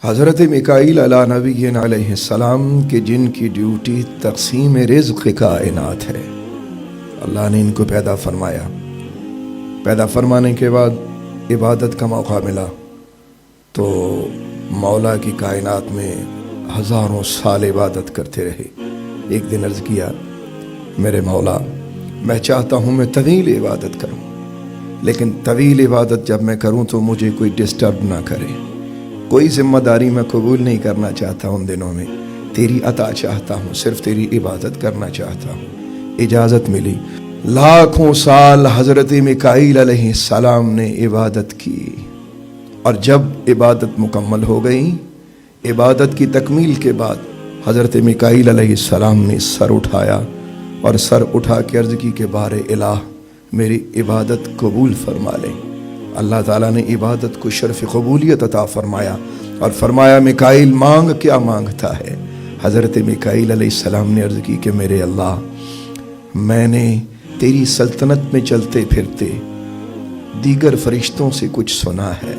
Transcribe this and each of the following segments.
حضرت میکائیل علی نبی علیہ السلام کے جن کی ڈیوٹی تقسیم رزق کائنات ہے، اللہ نے ان کو پیدا فرمایا۔ پیدا فرمانے کے بعد عبادت کا موقع ملا تو مولا کی کائنات میں ہزاروں سال عبادت کرتے رہے۔ ایک دن عرض کیا، میرے مولا میں چاہتا ہوں میں طویل عبادت کروں، لیکن طویل عبادت جب میں کروں تو مجھے کوئی ڈسٹرب نہ کرے، کوئی ذمہ داری میں قبول نہیں کرنا چاہتا ان دنوں میں، تیری عطا چاہتا ہوں، صرف تیری عبادت کرنا چاہتا ہوں۔ اجازت ملی، لاکھوں سال حضرت میکائیل علیہ السلام نے عبادت کی، اور جب عبادت مکمل ہو گئی، عبادت کی تکمیل کے بعد حضرت میکائیل علیہ السلام نے سر اٹھایا اور سر اٹھا کے عرض کی کہ بار الہ میری عبادت قبول فرما لیں۔ اللہ تعالیٰ نے عبادت کو شرف قبولیت عطا فرمایا اور فرمایا میکائیل مانگ، کیا مانگتا ہے؟ حضرت میکائیل علیہ السلام نے عرض کی کہ میرے اللہ، میں نے تیری سلطنت میں چلتے پھرتے دیگر فرشتوں سے کچھ سنا ہے۔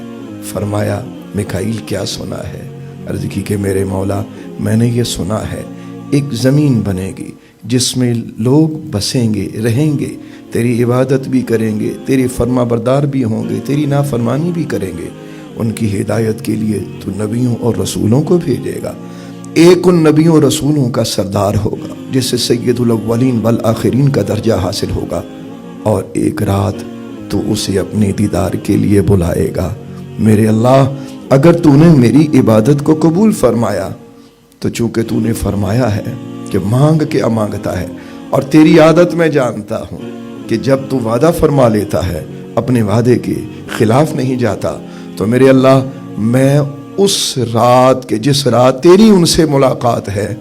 فرمایا میکائیل کیا سنا ہے؟ عرض کی کہ میرے مولا میں نے یہ سنا ہے ایک زمین بنے گی جس میں لوگ بسیں گے، رہیں گے، تیری عبادت بھی کریں گے، تیری فرما بردار بھی ہوں گے، تیری نافرمانی بھی کریں گے۔ ان کی ہدایت کے لیے تو نبیوں اور رسولوں کو بھیجے گا، ایک ان نبیوں اور رسولوں کا سردار ہوگا جس سے سید الاولین والآخرین کا درجہ حاصل ہوگا، اور ایک رات تو اسے اپنے دیدار کے لیے بلائے گا۔ میرے اللہ، اگر تو نے میری عبادت کو قبول فرمایا تو چونکہ تو نے فرمایا ہے کہ مانگ کیا مانگتا ہے، اور تیری عادت میں جانتا ہوں کہ جب تو وعدہ فرما لیتا ہے اپنے وعدے کے خلاف نہیں جاتا، تو میرے اللہ میں اس رات کے جس رات تیری ان سے ملاقات ہے،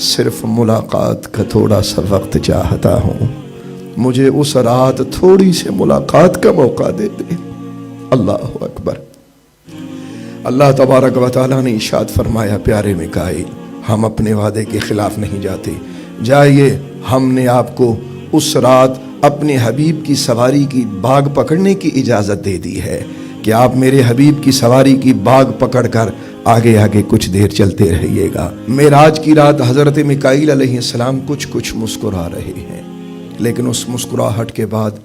صرف ملاقات کا تھوڑا سا وقت چاہتا ہوں، مجھے اس رات تھوڑی سی ملاقات کا موقع دے دے۔ اللہ اکبر۔ اللہ تبارک و تعالیٰ نے ارشاد فرمایا، پیارے میکائیل ہم اپنے وعدے کے خلاف نہیں جاتے، جائیے، ہم نے آپ کو اس رات اپنے حبیب کی سواری کی باغ پکڑنے کی اجازت دے دی ہے کہ آپ میرے حبیب کی سواری کی باغ پکڑ کر آگے آگے کچھ دیر چلتے رہیے گا۔ معراج کی رات حضرت میکائیل علیہ السلام کچھ مسکرا رہے ہیں، لیکن اس مسکراہٹ کے بعد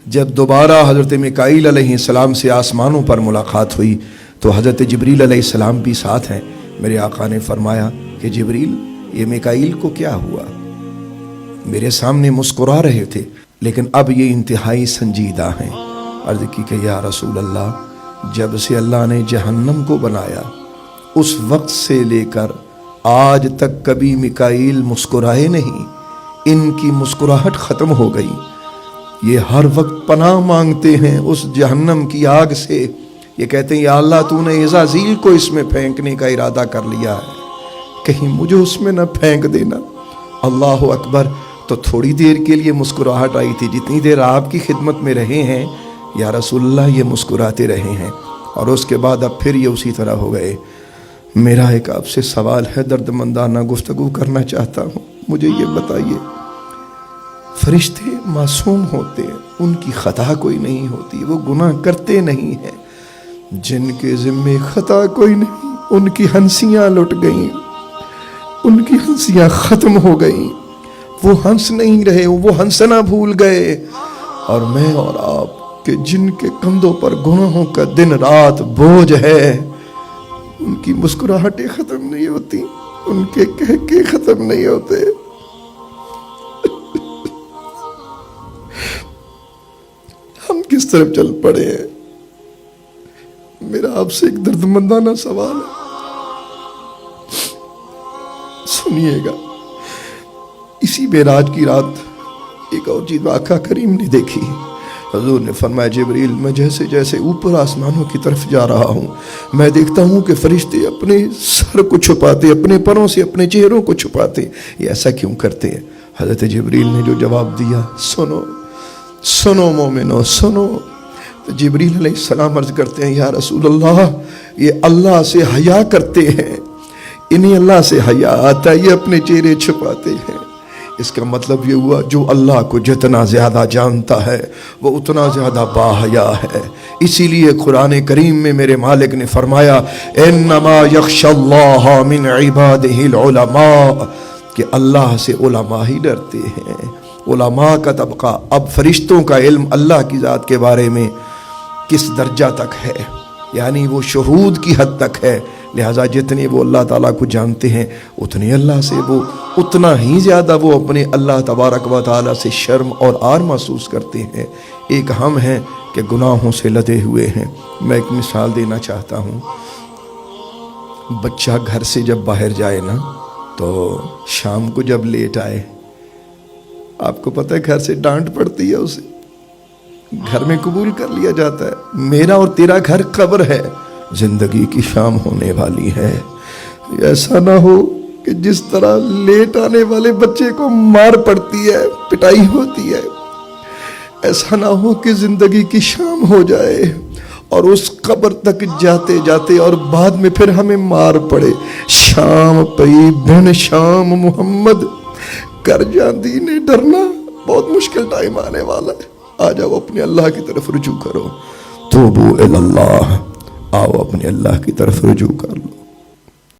جب دوبارہ حضرت میکائیل علیہ السلام سے آسمانوں پر ملاقات ہوئی تو حضرت جبریل علیہ السلام بھی ساتھ ہیں۔ میرے آقا نے فرمایا کہ جبریل، یہ میکائیل کو کیا ہوا؟ میرے سامنے مسکرا رہے تھے لیکن اب یہ انتہائی سنجیدہ ہیں۔ عرض کی کہ یا رسول اللہ، جب سے اللہ نے جہنم کو بنایا اس وقت سے لے کر آج تک کبھی میکائیل مسکرائے نہیں، ان کی مسکراہٹ ختم ہو گئی، یہ ہر وقت پناہ مانگتے ہیں اس جہنم کی آگ سے۔ یہ کہتے ہیں یا اللہ، تو نے عزازیل کو اس میں پھینکنے کا ارادہ کر لیا ہے، کہیں مجھے اس میں نہ پھینک دینا۔ اللہ اکبر۔ تو تھوڑی دیر کے لیے مسکراہٹ آئی تھی، جتنی دیر آپ کی خدمت میں رہے ہیں یا رسول اللہ یہ مسکراتے رہے ہیں، اور اس کے بعد اب پھر یہ اسی طرح ہو گئے۔ میرا ایک آپ سے سوال ہے، درد مندانہ گفتگو کرنا چاہتا ہوں، مجھے یہ بتائیے، فرشتے معصوم ہوتے ہیں، ان کی خطا کوئی نہیں ہوتی، وہ گناہ کرتے نہیں ہیں، جن کے ذمے خطا کوئی نہیں، ان کی ہنسیاں لٹ گئیں، ان کی ہنسیاں ختم ہو گئیں، وہ ہنس نہیں رہے، وہ ہنسنا بھول گئے، اور میں اور آپ کہ جن کے کندھوں پر گناہوں کا دن رات بوجھ ہے، ان کی مسکراہٹیں ختم نہیں ہوتی، ان کے کہکے ختم نہیں ہوتے۔ ہم کس طرف چل پڑے ہیں؟ میرا آپ سے ایک درد مندانہ سوال ہے، سنیے گا۔ اسی معراج کی رات ایک اور چیز آقا کریم نے دیکھی۔ حضور نے فرمایا جبریل، میں جیسے جیسے اوپر آسمانوں کی طرف جا رہا ہوں، میں دیکھتا ہوں کہ فرشتے اپنے سر کو چھپاتے، اپنے پروں سے اپنے چہروں کو چھپاتے، یہ ایسا کیوں کرتے ہیں؟ حضرت جبریل نے جو جواب دیا، سنو سنو مومنو سنو۔ تو جبریل علیہ السلام عرض کرتے ہیں یا رسول اللہ، یہ اللہ سے حیا کرتے ہیں، انہیں اللہ سے حیا آتا ہے، یہ اپنے چہرے چھپاتے ہیں، اس کا مطلب یہ ہوا جو اللہ کو جتنا زیادہ جانتا ہے وہ اتنا زیادہ باحیا ہے. اسی لیے قرآن کریم میں میرے مالک نے فرمایا انما یخشی اللہ من عبادہ العلماء، کہ اللہ سے علماء ہی ڈرتے ہیں. علماء کا طبقہ، اب فرشتوں کا علم اللہ کی ذات کے بارے میں کس درجہ تک ہے، یعنی وہ شہود کی حد تک ہے. لہٰذا جتنے وہ اللہ تعالیٰ کو جانتے ہیں اتنے اللہ سے وہ اتنا ہی زیادہ وہ اپنے اللہ تبارک و تعالیٰ سے شرم اور عار محسوس کرتے ہیں. ایک ہم ہیں کہ گناہوں سے لدے ہوئے ہیں. میں ایک مثال دینا چاہتا ہوں. بچہ گھر سے جب باہر جائے نا تو شام کو جب لیٹ آئے، آپ کو پتہ ہے گھر سے ڈانٹ پڑتی ہے، اسے گھر میں قبول کر لیا جاتا ہے. میرا اور تیرا گھر قبر ہے، زندگی کی شام ہونے والی ہے. ایسا نہ ہو کہ جس طرح لیٹ آنے والے بچے کو مار پڑتی ہے، پٹائی ہوتی ہے، ایسا نہ ہو کہ زندگی کی شام ہو جائے اور اس قبر تک جاتے جاتے اور بعد میں پھر ہمیں مار پڑے. شام پئی بن شام محمد کر جاندی نے ڈرنا، بہت مشکل ٹائم آنے والا ہے. آ جاؤ اپنے اللہ کی طرف رجوع کرو. توبو الی اللہ، آؤ اپنے اللہ کی طرف رجوع کر لو.